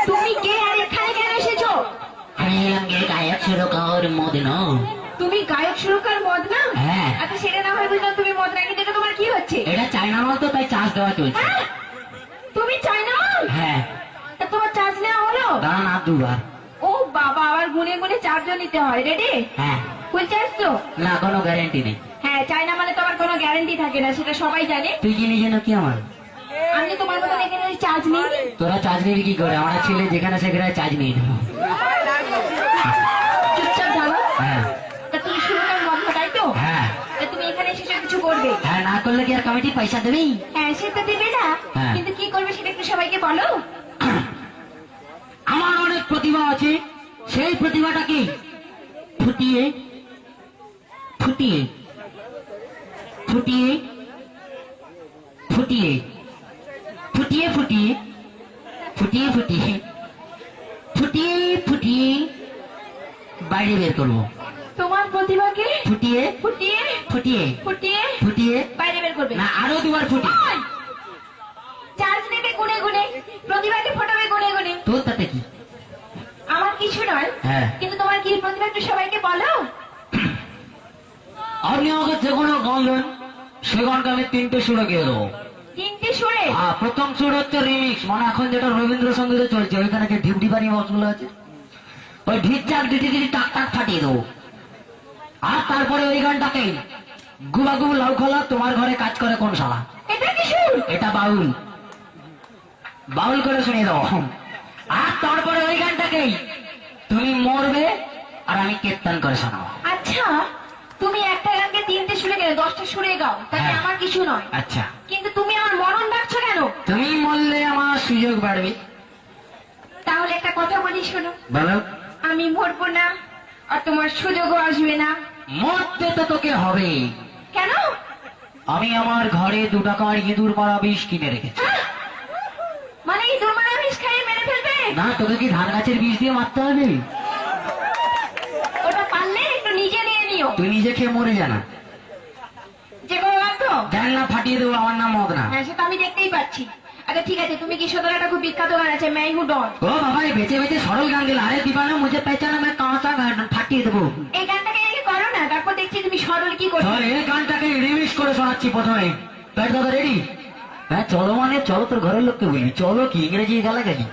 তুমি কে আর এখানে কেন এসেছো? আমি গায়ক সুরকার মদনা। তুমি গায়ক সুরকার মদনা? হ্যাঁ। আচ্ছা সেটা না হয় বুঝলাম তুমি মদনা, কিন্তু এটা তোমার কি হচ্ছে? এটা চায়না মাল তো, তাই চার্জ দেওয়া চলছে। হ্যাঁ? তুমি চায়না মাল? হ্যাঁ। তা তোমার চার্জ নেওয়া হলো? দাঁড়ান আর দুবার। ও বাবা, আবার গুনে গুনে চার্জও নিতে হয়। রেডি? হ্যাঁ। ফুল চার্জ তো? না, কোনো গ্যারেন্টি নেই। হ্যাঁ, চায়না মানে তো আবার কোনো গ্যারান্টি থাকে না, সেটা সবাই জানে। তুই কি নিজে নাকি আমার? আমি তোমার মতন এখানে চার্জ নিই। তোরা চার্জ নিবি কি করে? আমার ছেলে যেখানে সেখানে চার্জ নিয়ে নেবো। চুপচাপ যাবো। হ্যাঁ। তা তুমি সুরকার মদনা, তাই তো? হ্যাঁ। তা তুমি এখানে এসে কিছু করবে? হ্যাঁ, না করলে কি আর কমিটি পয়সা দেবেই? হ্যাঁ, সেটা দেবে না, হ্যাঁ। কিন্তু কি করবে সেটা একটু সবাইকে বলো। আমার অনেক প্রতিভা আছে, সেই প্রতিভাটাকে ফুটিয়ে ফুটিয়ে ফুটিয়ে ফুটিয়ে ফুটিয়ে ফুটিয়ে ফুটিয়ে ফুটিয়ে ফুটিয়ে ফুটিয়ে বাইরে বের করবো। তোমার প্রতিভাকে ফুটিয়ে ফুটিয়ে ফুটিয়ে ফুটিয়ে ফুটিয়ে বাইরে বের করবে না, আরো দুবার ফুটিয়ে। ওই! চার্জ নেবে গুনে গুনে, প্রতিভাকে ফোটাবে গুনে গুনে। তোর তাতে কি? আমার কিছু নয়, হ্যাঁ। কিন্তু তোমার কি প্রতিভা একটু সবাইকে বলো। আপনি আমাকে যে কোনো গান দেন, সে গানটা আমি 3টে সুরে গিয়ে দেবো। 3টে সুরে? প্রথম সুর হচ্ছে রিমিক্স, মানে এখন যেটা রবীন্দ্রসঙ্গীতে চলছে, ওইখানে যে ঢিপডি পানি বক্সগুলো আছে, ওই ঢিপ চাক ডিটি ডিটি টাক টাক ফাটিয়ে দেবো। আর তারপরে ওই গানটাকে গুবা গুবু লাউ খোলা তোমার ঘরে কাজ করে কোন শালা, এটা কি সুর? এটা বাউল, বাউল করে শুনিয়ে দাও। আর তারপরে ওই গানটাকেই তুমি মরবে আর আমি কীর্তন করে শোনাবো। আচ্ছা, তুমি একটা গানকে 3টে সুরে গেলে 10টা সুরে গাও, তাতে হ্যাঁ। আমার কিছু নয়। আচ্ছা, কিন্তু তুমি আমার মরণ ডাকছো কেন? তুমি মরলে আমার সুযোগ বাড়বে। তাহলে একটা কথা বলি, শোনো। বলো। আমি মরবো না, আর তোমার সুযোগও আসবে না। মরতে তো তোকে হবে। কেন? আমি আমার ঘরে 2 টাকার ইঁদুর মারা বিষ কিনে রেখেছি। হ্যাঁ? মানে এই দুর্মারা বিষ খাইয়ে মেরে ফেলবে? না, তোকে কি ধান গাছের বীজ দিয়ে মারতে হবে? ওটা পারলে একটু নিজে নিয়ে নিও। তুই নিজে খেয়ে মরে জানা, যে কোনো বাধ্য। জান না ফাটিয়ে দেবো। আমার নাম মদনা। হ্যাঁ, সেটা আমি দেখতেই পাচ্ছি। আচ্ছা ঠিক আছে, তুমি কি শোনো, একটা খুব বিখ্যাত গান আছে, मैं हूं डॉन। ও বাবা, এই বেঁচে বেঁচে সরল গান দিল। আরে দিবানা মুঝে পেছানা, मैं কাঁচা ফাটিয়ে দেবো। এই গানটাকে আগে করো না, তারপর দেখছি তুমি সরল কি করছো। চল, এই গানটাকে রিমিক্স করে শোনাচ্ছি প্রথমে। পেট দাদা রেডি? হ্যাঁ, চলো মানে চলো, তোর ঘরের লোককে বলবি চলো। কি ইংরেজি গালাগালি?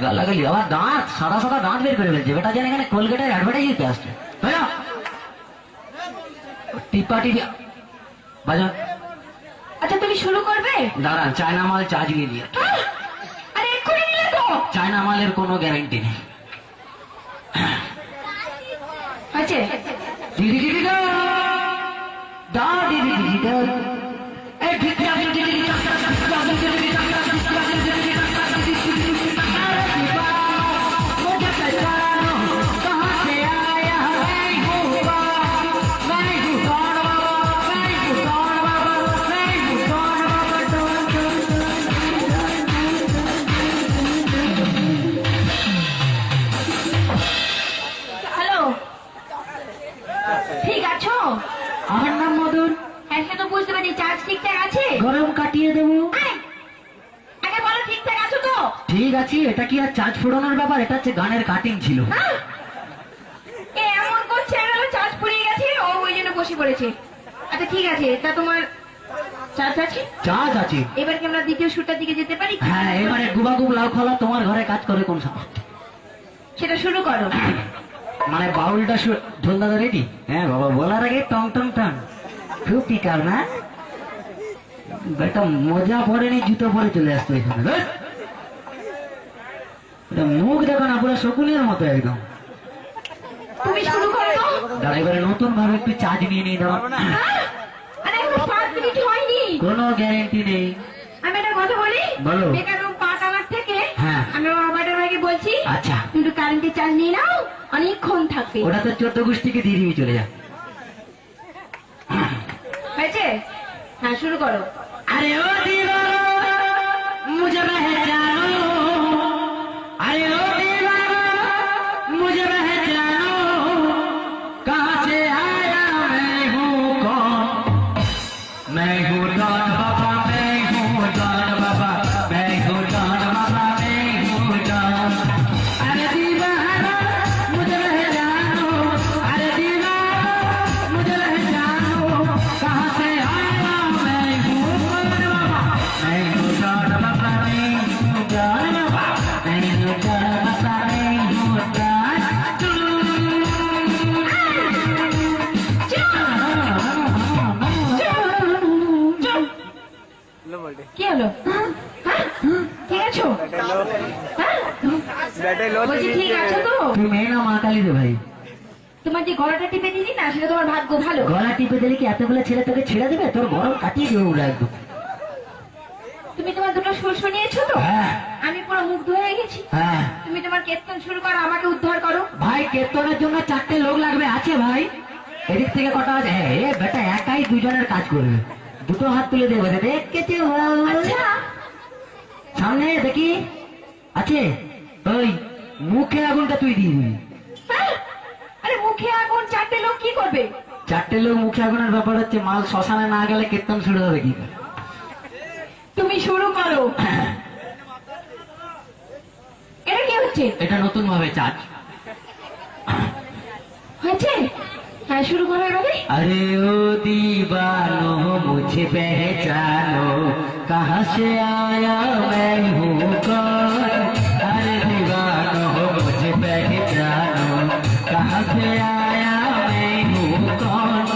গালাগালি আবার দাঁত, সাদা সাদা দাঁত বের করে ফেলছে বেটা, যেন এখানে কোলগেটের অ্যাডভার্টাইজ দিতে আসছে। হ্যাঁ, টিপা টিপি বাজান। আচ্ছা তুমি শুরু করবে? দাঁড়ান, চায়না মাল চার্জ নিয়ে দিয়ে। আরে এক্ষুনি নিয়ে তো। চায়না মালের কোনো গ্যারান্টি নেই। আছে দিদি দিদি দা, দা দিদি দিদি দা, এই ঠিক আছে দিদি দিদি দা, मुझे पहचानो कहाँ से आया है गोवा, मैं हूँ कौन बाबा, मैं हूँ कौन बाबा, मैं हूँ कौन बाबा, डोन डोन হ্যালো, ঠিক আছো? আমার নাম মদন। হ্যাঁ, সে তো বুঝতে পারছি। চার্জ ঠিকঠাক আছে? গরম কাটিয়ে দেবো। এই, আগে বলো ঠিকঠাক আছো তো? ঠিক আছে, এটা কি আর চার্জ ফোড়ানোর ব্যাপার? এটা হচ্ছে গানের কাটিং ছিল। হ্যাঁ? এ এমন করছে, গেল চার্জ ফুরিয়ে গেছে, ও ওই জন্য বসে পড়েছে। আচ্ছা ঠিক আছে, তা তোমার চার্জ আছে? চার্জ আছে। এবার কি আমরা দ্বিতীয় সুরটার দিকে যেতে পারি? হ্যাঁ, এবারে গুবা গুব লাউ খোলা তোমার ঘরে কাজ করে কোন শালা, সেটা শুরু করো। মানে বাউলটা ঢোল দাদা রেডি? হ্যাঁ বাবা, বলার আগে টং টং টং। খুব পিকার না বেটা, মজা পড়েনি, জুতো পরে চলে আসতো এখানে। ধ্যাৎ। এটা মুখ দেখো না, পুরো শকুনের মতো একদম। তুমি শুরু করো তো। দাঁড়া, এবারে নতুন ভাবে একটু চার্জ নিয়ে নিয়ে দেওয়া। হ্যাঁ? আরে এখন 5 মিনিট হয়নি। কোনো গ্যারেন্টি নেই। আমি একটা কথা বলি, বলো। বেকার পা টানার থেকে হ্যাঁ। আমি আমার অপারেটর ভাইকে বলছি, আচ্ছা। তুমি একটু কারেন্টের চার্জ নিয়ে নাও, অনেকক্ষণ থাকবে। ওটা তো 14 গোষ্ঠীকে দিয়ে দিয়ে চলে যা। হয়েছে? হ্যাঁ, শুরু করো। अरे ओ दीवाना मुझे पहचानो, अरे ओ दीवाना मुझे पहचानो, कहाँ से आया मैं हूँ कौन, मैं हूँ डॉन बाबा, मैं हूँ डॉन बाबा, मैं हूँ डॉन बाबा, मैं हूँ হ্যাঁ? বলছি ঠিক আছো তো? তুই মেয়ে না মা কালী রে ভাই? তোমার যে গলাটা টিপে দিলি না, সেটা তোমার ভাগ্য ভালো। গলা টিপে দিলে কি এতগুলো ছেলে তোকে ছেড়ে দেবে? তোর গরম কাটিয়ে দেবো ওরা একদম। তুমি তোমার দুটো সুর শুনিয়েছো তো? হ্যাঁ আমি পুরো মুগ্ধ হয়ে গেছি। হ্যাঁ তুমি তোমার কীর্তন শুরু করো, আমাকে উদ্ধার করো। ভাই, কীর্তনের জন্য 4টে লোক লাগবে। আছে ভাই, এদিক থেকে কটা আছে? হ্যাঁ, এ বেটা একাই দুজনের কাজ করবে। দুটো হাত তুলে দেবে, দেখেছি আচ্ছা, সামনে দেখি আছে। ওই মুখে আগুনটা তুই দিয়ে দিবি। হ্যাঁ? আরে মুখে আগুন, 4টে লোক কি করবে? 4টে লোক মুখে আগুনের ব্যাপার হচ্ছে, মাল শ্মশানে না গেলে কীর্তন শুরু হবে কি? তুমি শুরু করো। এটা কি হচ্ছে? এটা নতুন ভাবে চার্জ হয়েছে? হ্যাঁ, শুরু করো এবারে। अरे ओ दीवानो मुझे पहचानो, कहाँ से आया मैं हूँ कौन? अरे दीवानो मुझे पहचानो, कहाँ से आया मैं हूँ कौन?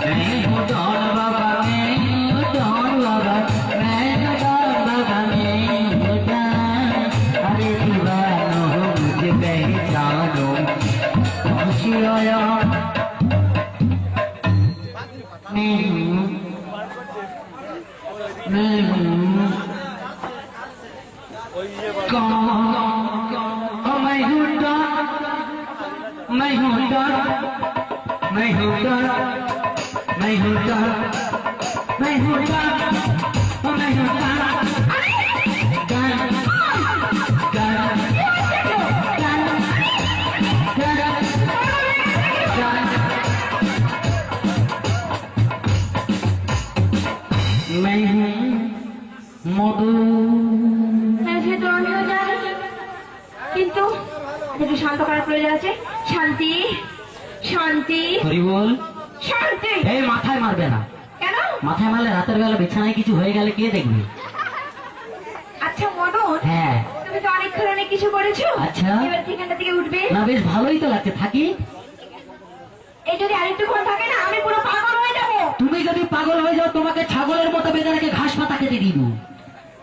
मैं हूँ डॉन बाबा, मैं हूँ डॉन बाबा, मैं हूँ डॉन बाबा, मैं हूँ डॉन। अरे दीवानो मुझे पहचानो, कहाँ से आया মধু। হ্যাঁ, সে তো আমিও জানি, কিন্তু একটু শান্ত করার প্রয়োজন আছে। শান্তি, শান্তি, হরি বল। শান্তি। এই মাথায় মারবে না। কেন? মাথায় মারলে রাতের বেলা বিছানায় কিছু হয়ে গেলে কে দেখবে? আচ্ছা মদন, হ্যাঁ তুমি তো অনেকক্ষণ অনেক কিছু করেছো। আচ্ছা। এবার ঠিকানা থেকে উঠবে। না, বেশ ভালোই তো লাগছে, থাকি। এই যদি আরেকটুক্ষণ থাকে না, আমি পুরো পাগল হয়ে যাবো। তুমি যদি পাগল হয়ে যাও, তোমাকে ছাগলের মতো বেঁধে রেখে ঘাস পাতা খেতে দিব।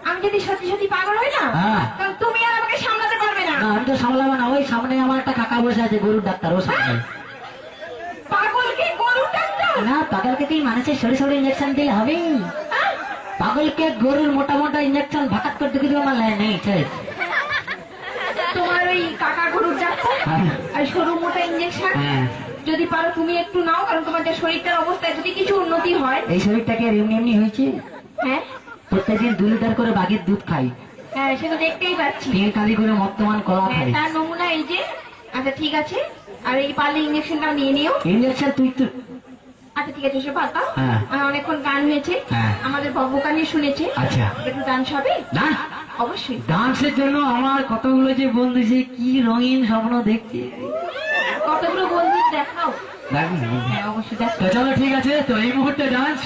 আমি যদি সত্যি সত্যি পাগল হই না, হ্যাঁ। তাহলে তুমি আর আমাকে সামলাতে পারবে না। না, আমি তো সামলাবো না। ওই সামনে আমার একটা কাকা বসে আছে, গরুর ডাক্তার, ও সামনে। পাগলকে গরুর ডাক্তার? না, পাগলকে কি মানুষের সরে সরে ইঞ্জেকশন দিলে হবে? হ্যাঁ? পাগলকে গরুর মোটা মোটা ইঞ্জেকশন ভাকাত করতে কিন্তু আমার লাই নেই। তোমার ওই কাকা গরুর ডাক্তার হ্যাঁ। আর সরু মোটা ইঞ্জেকশন হ্যাঁ, যদি পারো তুমি একটু নাও, কারণ তোমার যা শরীরটার অবস্থায় যদি কিছু উন্নতি হয়। এই শরীরটাকে আর এমনি এমনি হয়েছে। হ্যাঁ প্রত্যেকদিন 2 লিটার করে বাঘের দুধ খাই, হ্যাঁ, সেটা দেখতেই পাচ্ছি। 3 কালি করে বর্তমান কলা হ্যাঁ, খাই। তার নমুনা এই যে। আচ্ছা ঠিক আছে, আর এই পারলে ইঞ্জেকশনটা নিয়ে নিও। ইঞ্জেকশন তুই তো। আচ্ছা ঠিক আছে, সে পাতা। হ্যাঁ। অনেকক্ষণ গান হয়েছে, হ্যাঁ। আমাদের বব্বকানি শুনেছে। আচ্ছা। একটু ডান্স হবে? না, অবশ্যই। ডান্সের জন্য আমার কতগুলো যে বন্ধু, সে কি রঙিন স্বপ্ন দেখছে। কতগুলো বন্ধু দেখাও। দেখো। হ্যাঁ অবশ্যই দেখ। তো চলো ঠিক আছে, তো এই মুহূর্তে ডান্স।